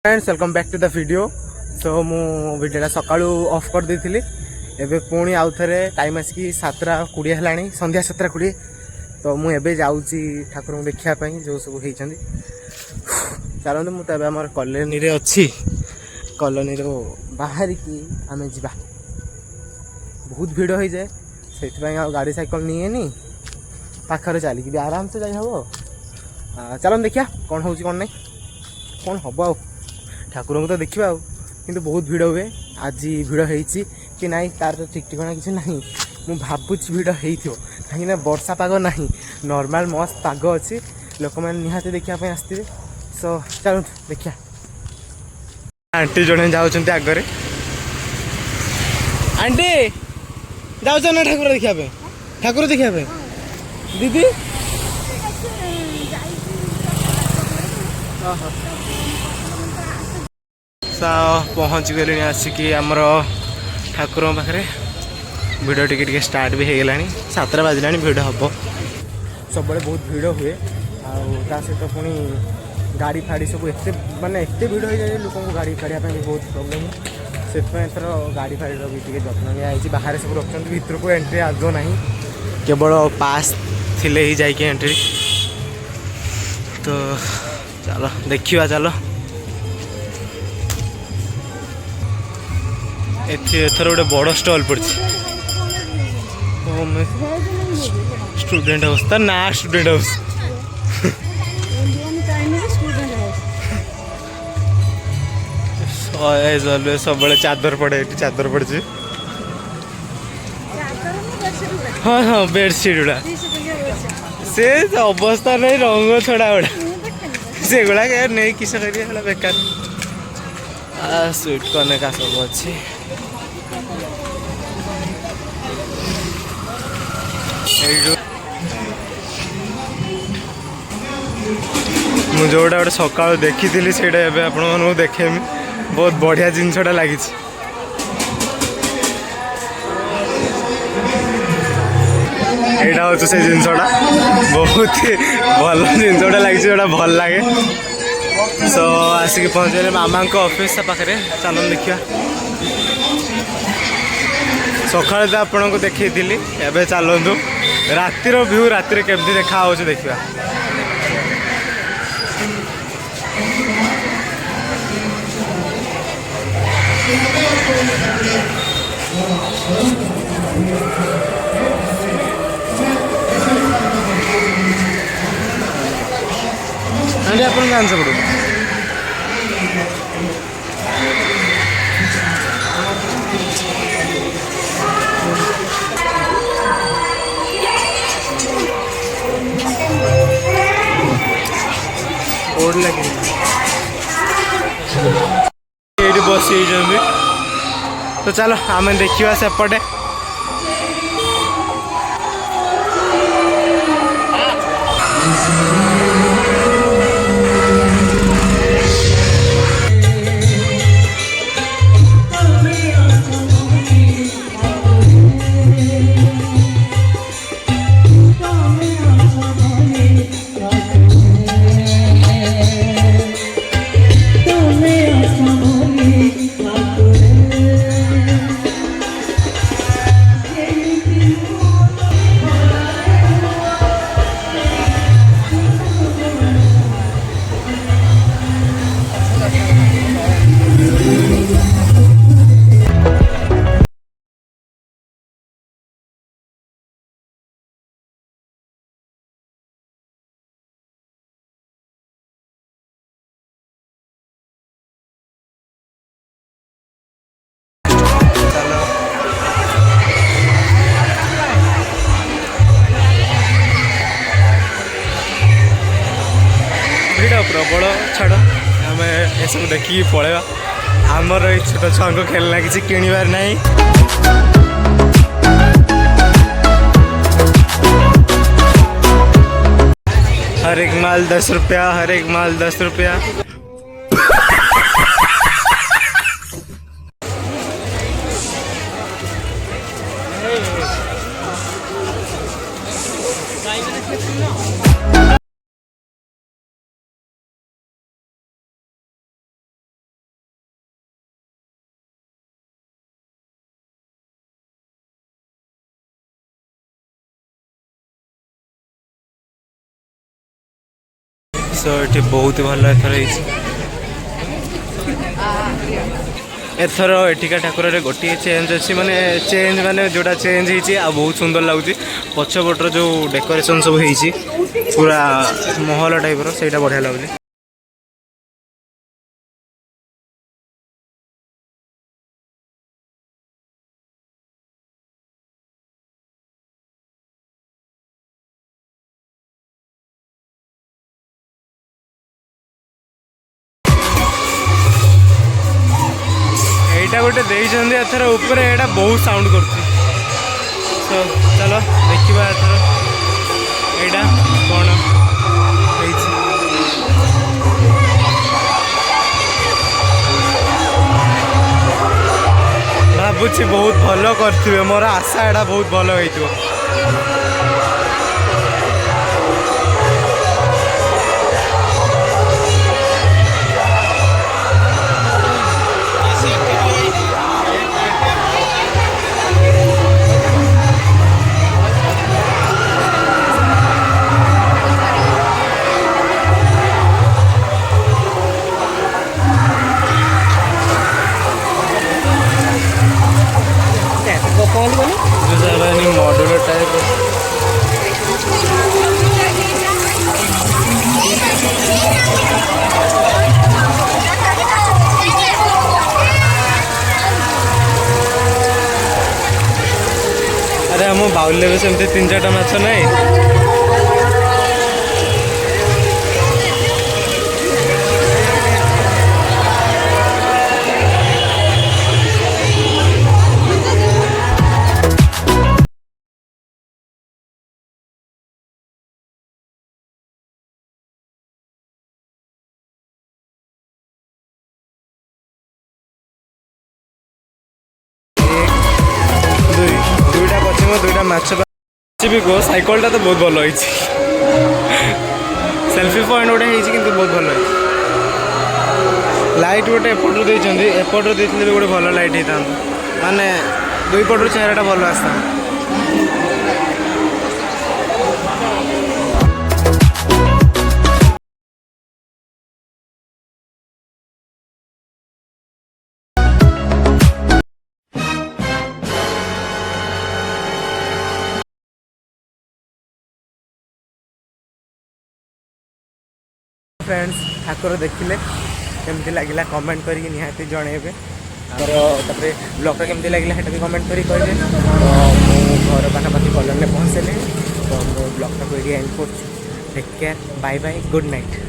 Friends welcome back to the video. So मु वीडियोटा सकाळू of कर देथिली। एबे पुणी आउ थरे टाइम आसिकी 7:20 हेलाणी, संध्या 7:20। तो मु एबे जाउची ठाकुर को देखिया पई जो सब हेइचंदी। चलंतु मु तबे हमर कॉलोनी रे अछि। कॉलोनी रो बाहर की आमे जिबा। बहुत भीड़ होई जाए सेति पई आ गाड़ी साइकिल निएनी पाखरे चली कि आराम से जाई हबो। चलन देखिया कौन होउची कौन नहीं कौन हम आ ठाकुर को तो देखा किंतु बहुत भिड़ हुए। आज भिड़ होती कि नाई तार तो ठीक ठिकाना किसी ना मुझे भावुँ भिड़ हो कहीं वर्षा पाग ना नॉर्मल मस्त पाग अच्छी लोक मैंने निहाती देखापी आसते। सो चलो देखिया आंटी जड़े जाऊँच आगे आंटी जाऊँ ना ठाकुर देखापे ठाकुर देखापे दीदी पहुँच गले आसिकी आमर ठाकुर पाखे भिड़ टे स्टार्ट भी हो गला 7 बाजिला भिड़ हम सब बहुत भिड़ हुए आ सहित पुणी गाड़ी फाड़ी सब एत मानने एत भिड़ हो जाए लोक गाड़ी फाड़ा बहुत प्रोब्लेम से एथर गाड़ी फाड़ी भी टे जत्न निजी बाहर सब रखते भर को एंट्री आदो ना केवल पास थिले ही जाइए एंट्री। तो चलो देखिए चलो एथर गोटे बड़ स्टॉल पड़ी स्टूडेंट हाउस तार ना स्टूडेंट हाउस सब चादर पड़े चादर पड़ी। हाँ हाँ बेडसीट गुड़ा से अवस्था नहीं रंग छड़ा गुड़ा से गुड़ा नहीं किस कर बेकार स्वीट कॉर्न का सब अच्छी। मुझे जोटा गोटे सका देखी थी से आपको देखेमी बहुत बढ़िया जिनसटा लगी। यहाँ हूँ से जिनसटा बहुत ही भल जिनसटा लगी जोटा भल लगे। सो आसिक पहुँचे मामा ऑफिस पाखे चलन देखा सका तो आपन को देखी एवं चलतु रातिर व्यू रातिर केमती देखा देखा। आपन गान सब लगे बस तो चलो आम देखा सेपटे प्रबल छाड़ आम ये सब देखिए पलैया आमर ये छोट छुआ को खेलना किसी किणवार ना हर एक माल 10 रुपया हर एक माल 10 रुपया। सो ये बहुत भल एथर एथर एठिका ठाकुर गोटे चेंज अच्छी माने चेंज माने जोटा चेंज होती आ बहुत सुंदर लगुच पछपटर जो डेकोरेशन सब होती पूरा महल टाइप रहा बढ़िया लगुच। एटा गोटे देइछन्ती एथर ऊपर एटा बहुत साउंड करछि सो चलो देखिबा एथर एटा कोन हेछि। भाबुछि बहुत भलो करथिबे मोर आशा एटा बहुत भलो हेइतो। मॉड्यूलर टाइप अरे हम बाउल सेमती 3-4टा माछ नहीं दुईटा पश्चिम दुईटा माछ भी कह साइकलटा तो बहुत भल सेल्फी पॉइंट गोटे कि बहुत भल लाइट गोटे एपटू देते एपटू देते गोटे भल लाइट होता माने दुई पटू चेहराटा भल आसता। फ्रेंड्स ठाकुर देखिले केमती लगिला कमेंट करके निहाती जनइबे और ब्लॉग केमती लगिला हेटा भी कमेंट करी कहे तो घर पाखापाखि कॉलोनी पहुँचले तो ब्लॉग को एंड कर take care bye bye good night.